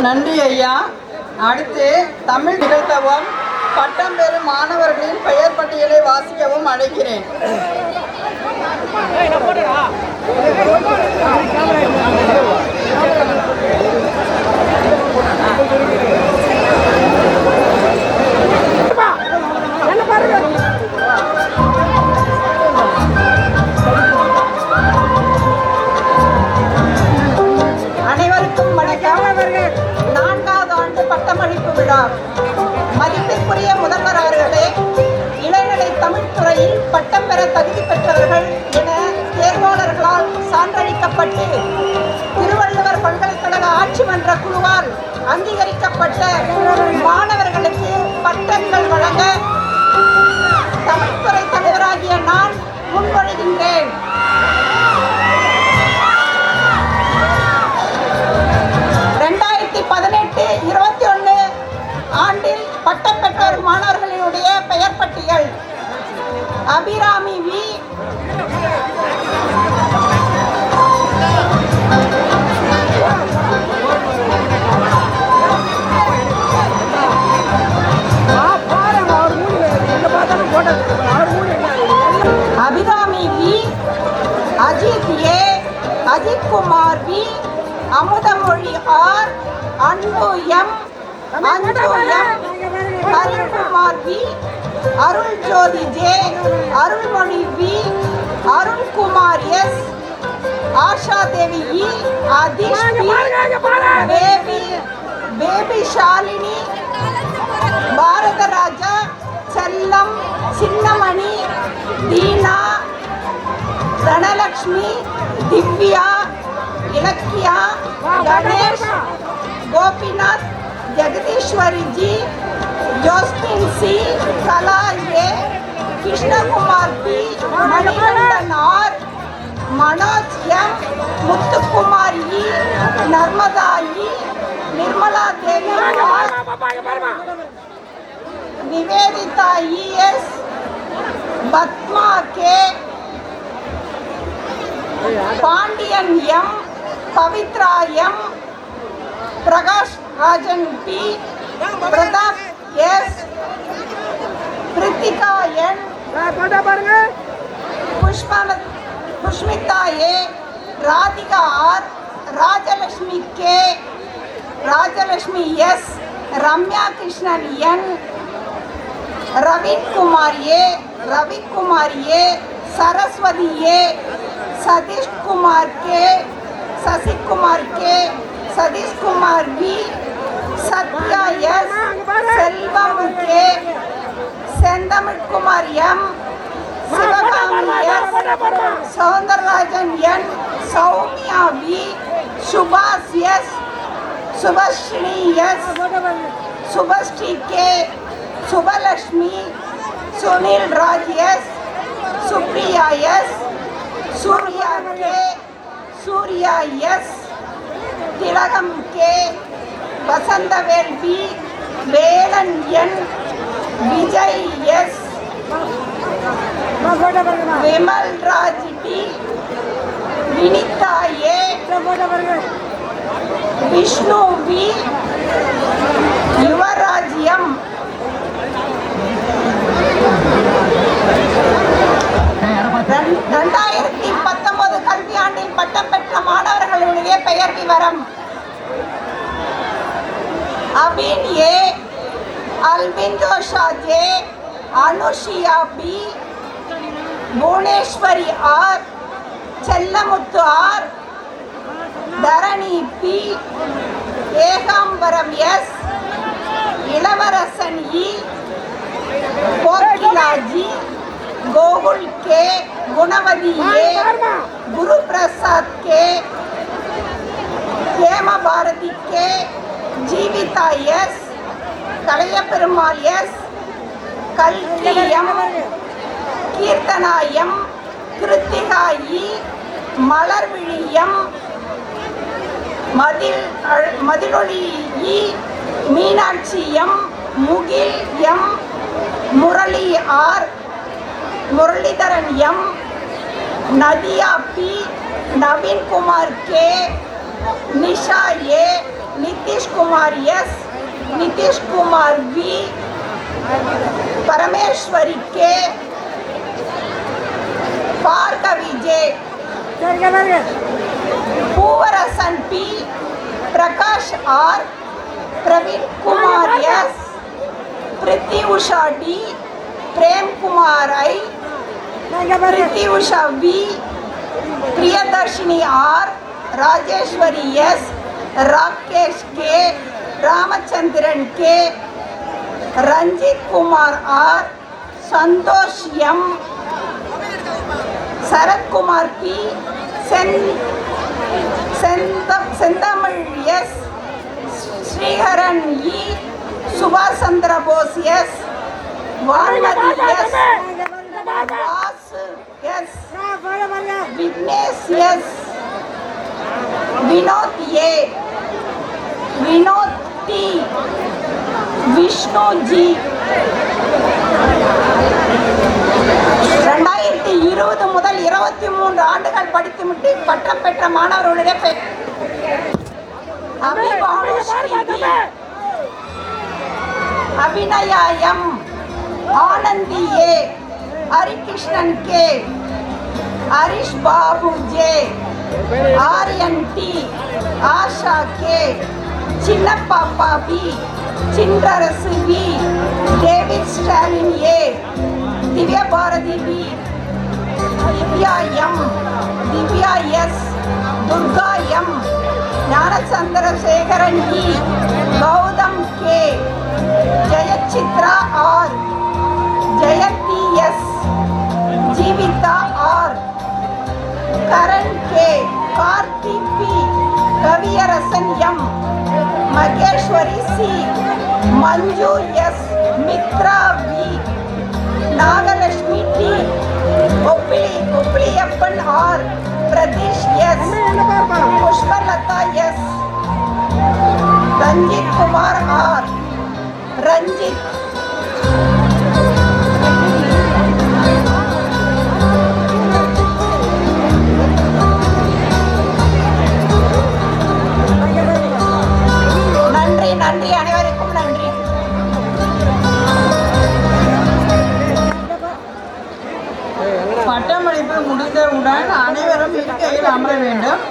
நன்றி ஐயா. அடுத்து தமிழ் நிகழ்த்தவும் பட்டம் பெறும் மாணவர்களின் பெயர் பட்டியலை வாசிக்கவும் அழைக்கிறேன். அனைவருக்கும் வணக்கம். 4வது ஆண்டு பட்டமளிப்பு விழா. மதிப்பிற்குரிய முதல்வர் அவர்களே, இளநிலை தமிழ் துறையில் பட்டம் பெற தகுதி பெற்றவர்கள் என தேர்வாளர்களால் சான்றளிக்கப்பட்டு திருவள்ளுவர் பல்கலைக்கழக ஆட்சி மன்ற குழுவால் அங்கீகரிக்கப்பட்ட மாணவர்களுக்கு பட்டங்கள் வழங்க தமிழ்துறை தலைவராகிய நான் முன்மொழிகின்றேன். ஆண்டில் பட்டம் பெற்றோர் மாணவர்களுடைய பெயர் பட்டியல்: Abirami V, Ajith A, Ajith Kumar V, Amudhamozhi R, Anbu M, Harikumar V, Arul Jothi J, Arulmozhi V, Arunkumar S, Asha Devi E, Athish P, Baby Shalini, Bharathiraja, Chellam, Chinnamani, Dheena, Dhanalakshmi, Divya, Ilakkiya, Ganesh, Gopinath, Jagadishwari ji, Jospin C, Kala A, Krishna Kumar P, Manikandan R, Manoj M, Muthu Kumar E, Narmada E, Nirmala Devi R, Nivedita E S, Padma K, Pandian M, Pavithra M, Prakash Rajan P, Pratap S, Preethika N, Pushmitha A, Radhika R, Rajalakshmi K, Rajalakshmi S, Ramya Krishnan N, Ravi Kumar A, Saraswathi A, Sathish Kumar K, Sasi Kumar K, Sathish Kumar B, Sathya S, Selvam K, Senthamil Kumar M, Sivagami S, Soundararajan N, Sowmya B, सुभाष S, Subashree S, Subashree K, Subalakshmi, Sunil Raj S, Supriya S, Surya K, Surya S, Thilagam K, Vasanthavel B, Velan N, Vijay S, Vimal Raj D, Vinitha A, Vishnu B, Yuvaraj M. 2019 கல்வியாண்டில் பட்டம் பெற்ற மாணவர்களுடைய பெயர் விவரம்: Abin A, Albinthosha J, Anushiya P, Bhuvaneswari R, Chellamuthu R, Dharani P, Ekambaram S, Ilavarasan E, Kokila G, Gokul के, गुणवती ए, गुरु प्रसाद के, हेम Bharathi K, Jeevitha S, Kalai Perumal S, कल्की M, Keerthana M, Kiruthika E, Malarvizhi M, Mathioli E, Meenakshi M, Mugil M, Murali R, Muralidharan M, Nadiya P, Naveen Kumar K, Nisha A, Nithishkumar S, Nithishkumar V, Parameswari K, Bhargavi J, Poovarasan P, Prakash R, Praveen Kumar S, Preethi Usha D, Prem Kumar I, Preethi Usha V, Priyadharshini R, Rajeswari S, Rakesh K, Ramachandran K, Ranjith Kumar R, Santhosh M, Sarathkumar P, Senthamizh S, Sriharan E, சுபாஷ் Chandra Bose S, Vanmathi S, Vasu S, Vignesh S, Vinoth A, Vinoth D, Vishnu G. 2020 முதல் 23 ஆண்டுகள் படித்துவிட்டு பட்டம் பெற்ற மாணவர்களுடைய பெயர் Abinaya M, Anandhi A, Harikrishnan K, Harish Babu J, Aryan D, Asha K, Chinna Pappa P, Chinnarasu V, David Stalin A, Divya Bharathi P, Divya M, Divya S, Durga M, Gnanachandrasekaran E, Gowtham K, Jayachitra R, Jayanthi S, Jeevitha R, Karan K, Karthi P, Kaviyarasan M, Maheswari C, Manju S, Mithra V, Nagalakshmi D, Oppiliappan R, Pradeesh S, Pushpalatha S, Ranjith Kumar R, Ranjith. நன்றி நன்றி, அனைவருக்கும் நன்றி. பட்டமளிப்பு முடிந்தவுடன் அனைவரும் இருக்கையில் அமர வேண்டும்.